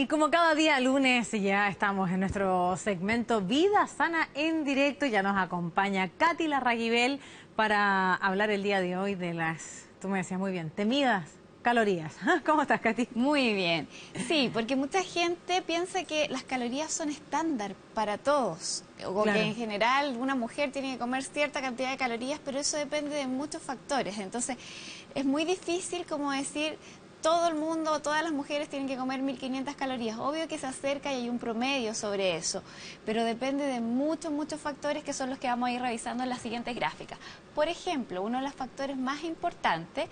Y como cada día lunes ya estamos en nuestro segmento Vida Sana en Directo, ya nos acompaña Katy Larraguibel para hablar el día de hoy de las, tú me decías muy bien, temidas calorías. ¿Cómo estás, Katy? Muy bien. Sí, porque mucha gente piensa que las calorías son estándar para todos, o Claro. que en general una mujer tiene que comer cierta cantidad de calorías, pero eso depende de muchos factores. Entonces, es muy difícil como decir todo el mundo, todas las mujeres tienen que comer 1500 calorías. Obvio que se acerca y hay un promedio sobre eso, pero depende de muchos factores que son los que vamos a ir revisando en las siguientes gráficas. Por ejemplo, uno de los factores más importantes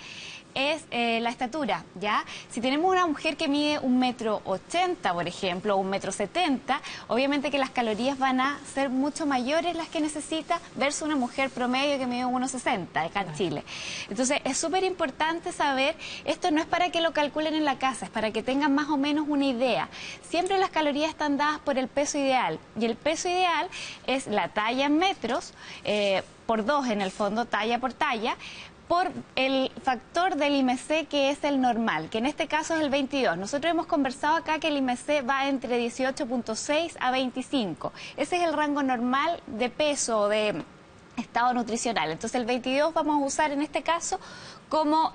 es la estatura, ¿ya? Si tenemos una mujer que mide 1,80 m, por ejemplo, o 1,70 m, obviamente que las calorías van a ser mucho mayores las que necesita versus una mujer promedio que mide 1,60 m acá en Chile. Entonces, es súper importante saber, esto no es para que lo calculen en la casa, es para que tengan más o menos una idea. Siempre las calorías están dadas por el peso ideal, y el peso ideal es la talla en metros, por 2 en el fondo, talla por talla, por el factor del IMC, que es el normal, que en este caso es el 22. Nosotros hemos conversado acá que el IMC va entre 18,6 a 25. Ese es el rango normal de peso o de estado nutricional. Entonces el 22 vamos a usar en este caso como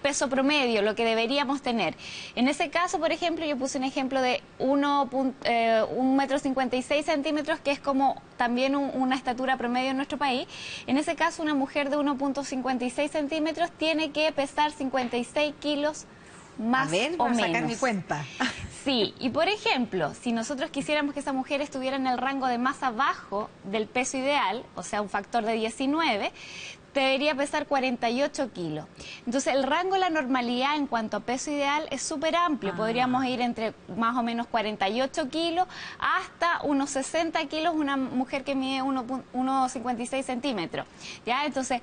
peso promedio, lo que deberíamos tener. En ese caso, por ejemplo, yo puse un ejemplo de 1,56 m, que es como también una estatura promedio en nuestro país. En ese caso, una mujer de 1,56 centímetros tiene que pesar 56 kilos más a ver, o voy a sacar menos. mi cuenta. Sí, y por ejemplo, si nosotros quisiéramos que esa mujer estuviera en el rango de más abajo del peso ideal, o sea, un factor de 19, debería pesar 48 kilos. Entonces, el rango de la normalidad en cuanto a peso ideal es súper amplio. Podríamos ir entre más o menos 48 kilos hasta unos 60 kilos una mujer que mide 1,56 centímetros. ¿Ya? Entonces,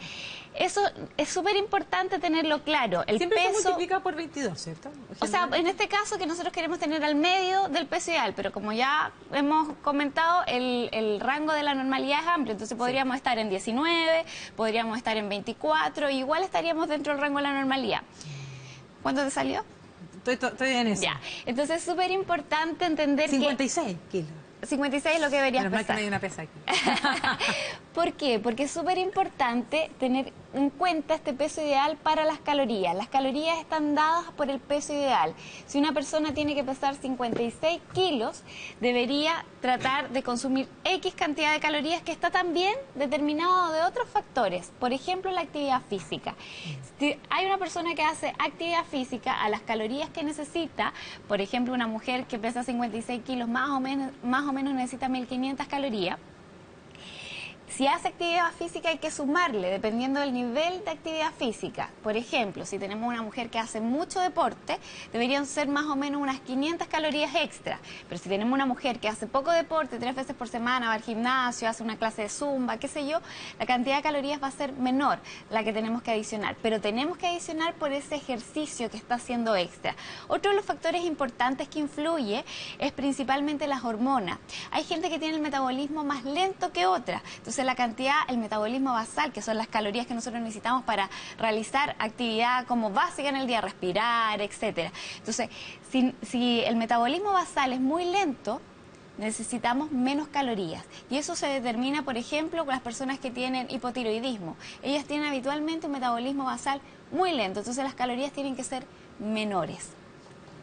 eso es súper importante tenerlo claro. El Siempre peso se multiplica por 22, ¿cierto? O sea, en este caso que nosotros queremos tener al medio del peso ideal, pero como ya hemos comentado, el rango de la normalidad es amplio, entonces podríamos estar en 19, podríamos estar en 24, igual estaríamos dentro del rango de la normalidad. ¿Cuánto te salió? Estoy en eso. Ya, entonces es súper importante entender 56 kilos. 56 es lo que deberías Menos mal que pesar. me dio una pesa aquí. ¿Por qué? Porque es súper importante tener en cuenta este peso ideal para las calorías. Las calorías están dadas por el peso ideal. Si una persona tiene que pesar 56 kilos, debería tratar de consumir X cantidad de calorías, que está también determinado de otros factores. Por ejemplo, la actividad física. Si hay una persona que hace actividad física, a las calorías que necesita, por ejemplo, una mujer que pesa 56 kilos más o menos necesita 1500 calorías. Si hace actividad física hay que sumarle, dependiendo del nivel de actividad física. Por ejemplo, si tenemos una mujer que hace mucho deporte, deberían ser más o menos unas 500 calorías extra. Pero si tenemos una mujer que hace poco deporte, 3 veces por semana, va al gimnasio, hace una clase de zumba, qué sé yo, la cantidad de calorías va a ser menor la que tenemos que adicionar. Pero tenemos que adicionar por ese ejercicio que está haciendo extra. Otro de los factores importantes que influye es principalmente las hormonas. Hay gente que tiene el metabolismo más lento que otra. Entonces, la cantidad, el metabolismo basal, que son las calorías que nosotros necesitamos para realizar actividad como básica en el día, respirar, etcétera. Entonces, si el metabolismo basal es muy lento, necesitamos menos calorías. Y eso se determina, por ejemplo, con las personas que tienen hipotiroidismo. Ellas tienen habitualmente un metabolismo basal muy lento, entonces las calorías tienen que ser menores.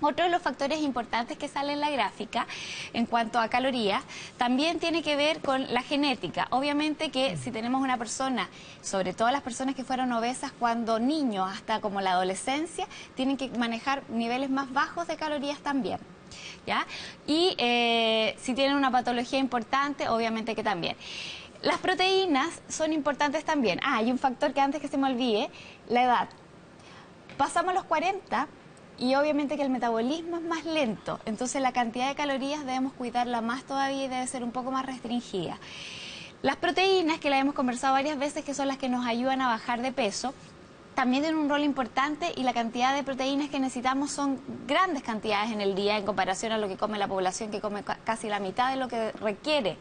Otro de los factores importantes que sale en la gráfica en cuanto a calorías también tiene que ver con la genética. Obviamente que si tenemos una persona, sobre todo las personas que fueron obesas cuando niños hasta como la adolescencia, tienen que manejar niveles más bajos de calorías también. ¿Ya? Y si tienen una patología importante, obviamente que también. Las proteínas son importantes también. Hay un factor que antes que se me olvide, la edad. Pasamos los 40... y obviamente que el metabolismo es más lento, entonces la cantidad de calorías debemos cuidarla más todavía y debe ser un poco más restringida. Las proteínas, que las hemos conversado varias veces, que son las que nos ayudan a bajar de peso, también tiene un rol importante y la cantidad de proteínas que necesitamos son grandes cantidades en el día en comparación a lo que come la población, que come casi la mitad de lo que requiere.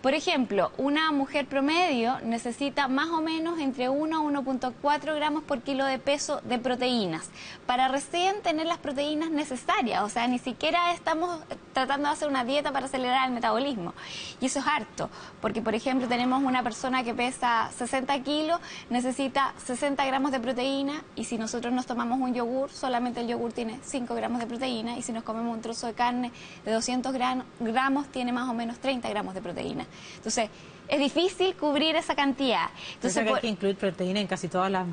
Por ejemplo, una mujer promedio necesita más o menos entre 1 a 1,4 gramos por kilo de peso de proteínas para recién tener las proteínas necesarias. O sea, ni siquiera estamos tratando de hacer una dieta para acelerar el metabolismo. Y eso es harto, porque por ejemplo tenemos una persona que pesa 60 kilos, necesita 60 gramos de proteína, y si nosotros nos tomamos un yogur, solamente el yogur tiene 5 gramos de proteína, y si nos comemos un trozo de carne de 200 gramos, tiene más o menos 30 gramos de proteína. Entonces, es difícil cubrir esa cantidad. Entonces, hay que incluir proteína en casi todas las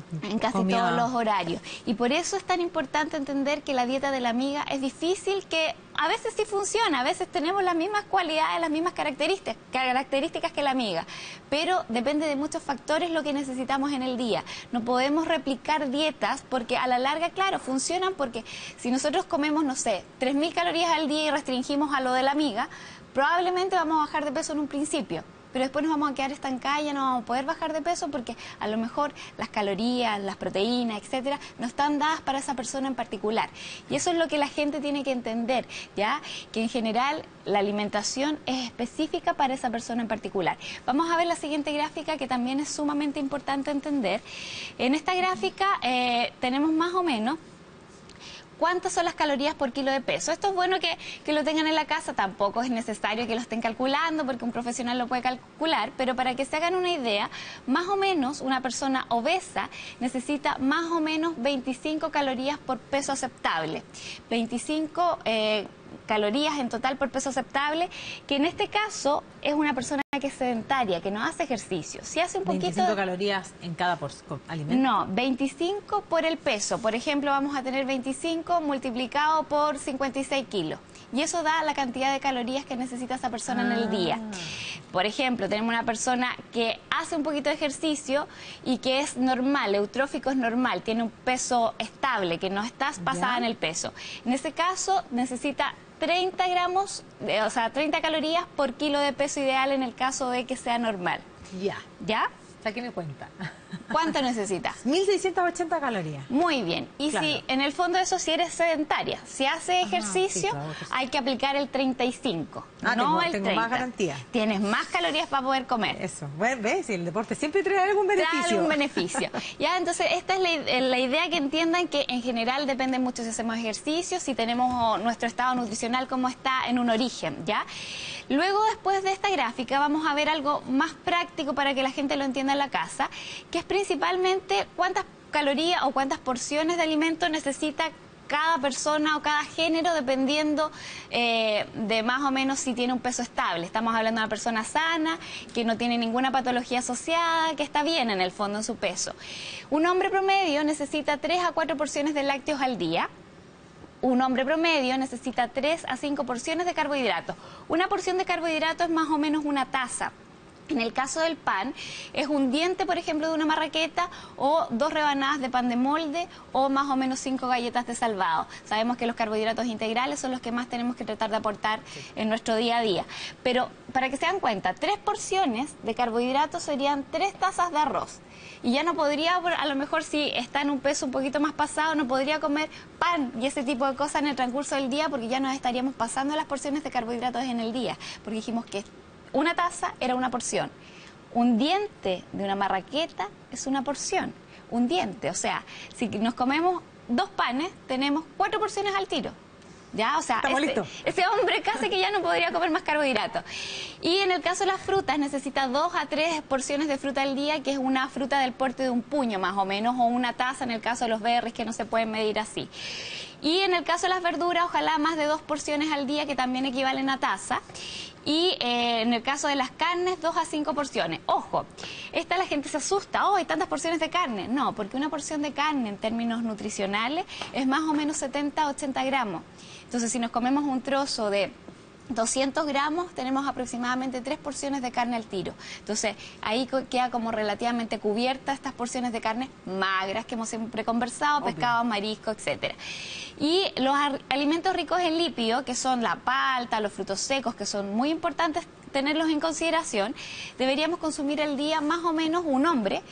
todos los horarios. Y por eso es tan importante entender que la dieta de la amiga es difícil, que a veces sí funciona, a veces tenemos las mismas cualidades, las mismas características que la amiga, pero depende de muchos factores lo que necesitamos en el día. No podemos replicar dietas porque a la larga, claro, funcionan, porque si nosotros comemos, no sé, 3.000 calorías al día y restringimos a lo de la amiga, probablemente vamos a bajar de peso en un principio, pero después nos vamos a quedar estancadas y ya no vamos a poder bajar de peso, porque a lo mejor las calorías, las proteínas, etcétera, no están dadas para esa persona en particular. Y eso es lo que la gente tiene que entender, ¿ya? Que en general la alimentación es específica para esa persona en particular. Vamos a ver la siguiente gráfica, que también es sumamente importante entender. En esta gráfica tenemos más o menos cuántas son las calorías por kilo de peso. Esto es bueno que lo tengan en la casa, tampoco es necesario que lo estén calculando porque un profesional lo puede calcular, pero para que se hagan una idea, más o menos una persona obesa necesita más o menos 25 calorías por peso aceptable. 25 calorías en total por peso aceptable, que en este caso es una persona que es sedentaria, que no hace ejercicio. Si hace un 25 calorías en cada alimento. No, 25 por el peso. Por ejemplo, vamos a tener 25 multiplicado por 56 kilos. Y eso da la cantidad de calorías que necesita esa persona en el día. Por ejemplo, tenemos una persona que hace un poquito de ejercicio y que es normal, eutrófico es normal, tiene un peso estable, que no está pasada en el peso. En ese caso necesita 30 gramos, o sea, 30 calorías por kilo de peso ideal en el caso de que sea normal. ¿Ya? Sáqueme cuenta. ¿Cuánto necesitas? 1.680 calorías. Muy bien. Y claro, si en el fondo eso, si eres sedentaria, si hace ejercicio, hay que aplicar el 35, no el 30. Tengo más garantía. Tienes más calorías para poder comer. Eso. Bueno, ¿ves? El deporte siempre trae algún beneficio. Trae algún beneficio. Ya, entonces esta es la idea, que entiendan que en general depende mucho si hacemos ejercicio, si tenemos nuestro estado nutricional como está en un origen, ¿ya? Luego, después de esta gráfica, vamos a ver algo más práctico para que la gente lo entienda en la casa, que es principalmente cuántas calorías o cuántas porciones de alimento necesita cada persona o cada género, dependiendo de más o menos si tiene un peso estable. Estamos hablando de una persona sana, que no tiene ninguna patología asociada, que está bien en el fondo en su peso. Un hombre promedio necesita 3 a 4 porciones de lácteos al día. Un hombre promedio necesita 3 a 5 porciones de carbohidratos. Una porción de carbohidratos es más o menos una taza. En el caso del pan, es un diente, por ejemplo, de una marraqueta, o 2 rebanadas de pan de molde, o más o menos 5 galletas de salvado. Sabemos que los carbohidratos integrales son los que más tenemos que tratar de aportar en nuestro día a día. Pero para que se den cuenta, 3 porciones de carbohidratos serían 3 tazas de arroz. Y ya no podría, a lo mejor si está en un peso un poquito más pasado, no podría comer pan y ese tipo de cosas en el transcurso del día, porque ya nos estaríamos pasando las porciones de carbohidratos en el día, porque dijimos que una taza era una porción. Un diente de una marraqueta es una porción. Un diente, o sea, si nos comemos 2 panes, tenemos 4 porciones al tiro. ¿Ya? O sea, ese hombre casi que ya no podría comer más carbohidratos. Y en el caso de las frutas, necesita 2 a 3 porciones de fruta al día, que es una fruta del porte de un puño más o menos, o una taza en el caso de los berries, que no se pueden medir así. Y en el caso de las verduras, ojalá más de 2 porciones al día, que también equivalen a taza. Y en el caso de las carnes, 2 a 5 porciones. Ojo, la gente se asusta, hay tantas porciones de carne. No, porque una porción de carne en términos nutricionales es más o menos 70 a 80 gramos. Entonces, si nos comemos un trozo de 200 gramos, tenemos aproximadamente 3 porciones de carne al tiro. Entonces, ahí queda como relativamente cubierta estas porciones de carne magras que hemos siempre conversado, pescado, marisco, etcétera. Y los alimentos ricos en lípido, que son la palta, los frutos secos, que son muy importantes tenerlos en consideración, deberíamos consumir al día más o menos un hombre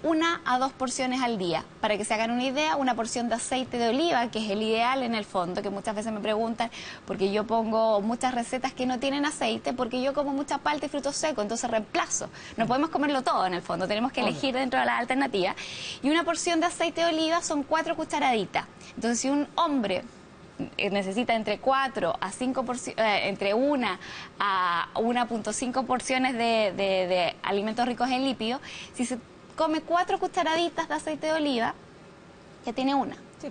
1 a 2 porciones al día. Para que se hagan una idea, una porción de aceite de oliva, que es el ideal en el fondo, que muchas veces me preguntan, porque yo pongo muchas recetas que no tienen aceite, porque yo como mucha palta y frutos secos, entonces reemplazo. No podemos comerlo todo en el fondo, tenemos que elegir dentro de las alternativas. Y una porción de aceite de oliva son 4 cucharaditas. Entonces, si un hombre necesita entre 4 a 5 entre 1 a 1.5 porciones de alimentos ricos en lípidos, si se come 4 cucharaditas de aceite de oliva, ya tiene una. Sí.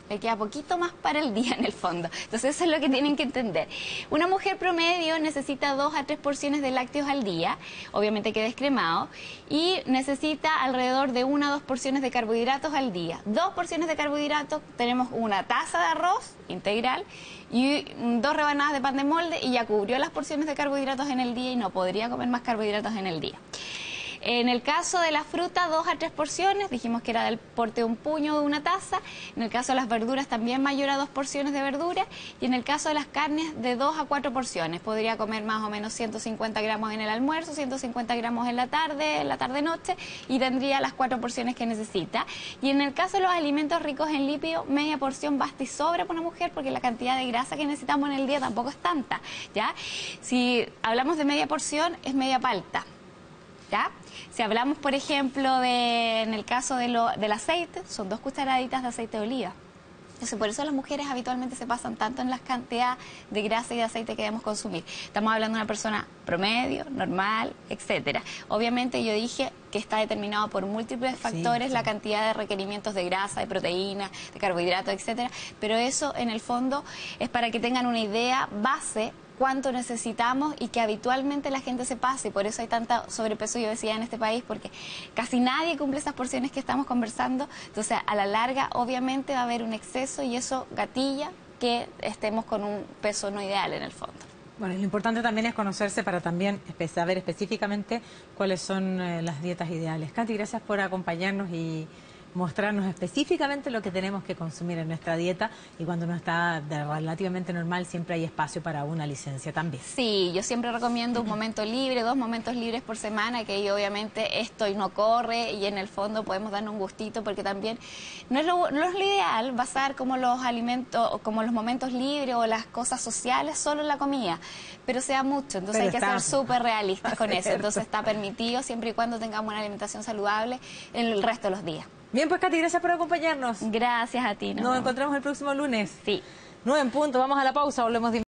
Le queda poquito más para el día en el fondo. Entonces eso es lo que tienen que entender. Una mujer promedio necesita 2 a 3 porciones de lácteos al día, obviamente que descremado, y necesita alrededor de 1 a 2 porciones de carbohidratos al día. 2 porciones de carbohidratos, tenemos una taza de arroz integral y 2 rebanadas de pan de molde y ya cubrió las porciones de carbohidratos en el día y no podría comer más carbohidratos en el día. En el caso de la fruta, 2 a 3 porciones, dijimos que era del porte de un puño de una taza. En el caso de las verduras, también mayor a 2 porciones de verduras. Y en el caso de las carnes, de 2 a 4 porciones. Podría comer más o menos 150 gramos en el almuerzo, 150 gramos en la tarde-noche, y tendría las 4 porciones que necesita. Y en el caso de los alimentos ricos en lípidos, media porción basta y sobra para una mujer, porque la cantidad de grasa que necesitamos en el día tampoco es tanta, ¿ya? Si hablamos de media porción, es media palta, ¿ya? Si hablamos, por ejemplo, en el caso del aceite, son 2 cucharaditas de aceite de oliva. Entonces, por eso las mujeres habitualmente se pasan tanto en la cantidad de grasa y de aceite que debemos consumir. Estamos hablando de una persona promedio, normal, etcétera. Obviamente yo dije que está determinado por múltiples factores, la cantidad de requerimientos de grasa, de proteína, de carbohidratos, etcétera. Pero eso, en el fondo, es para que tengan una idea base cuánto necesitamos y que habitualmente la gente se pase, y por eso hay tanta sobrepeso y obesidad en este país, porque casi nadie cumple esas porciones que estamos conversando. Entonces, a la larga, obviamente, va a haber un exceso y eso gatilla que estemos con un peso no ideal en el fondo. Bueno, lo importante también es conocerse para también saber específicamente cuáles son las dietas ideales. Katy, gracias por acompañarnos y mostrarnos específicamente lo que tenemos que consumir en nuestra dieta, y cuando uno está relativamente normal siempre hay espacio para una licencia también. Sí, yo siempre recomiendo un momento libre, 2 momentos libres por semana, que ahí obviamente esto no corre y en el fondo podemos darnos un gustito, porque también no es lo ideal basar como los alimentos, como los momentos libres o las cosas sociales solo en la comida, pero sea mucho, entonces hay que ser súper realistas con eso. Entonces está permitido siempre y cuando tengamos una alimentación saludable el resto de los días. Bien, pues Katy, gracias por acompañarnos. Gracias a ti. Nos encontramos el próximo lunes. Sí. 9 en punto, vamos a la pausa, volvemos de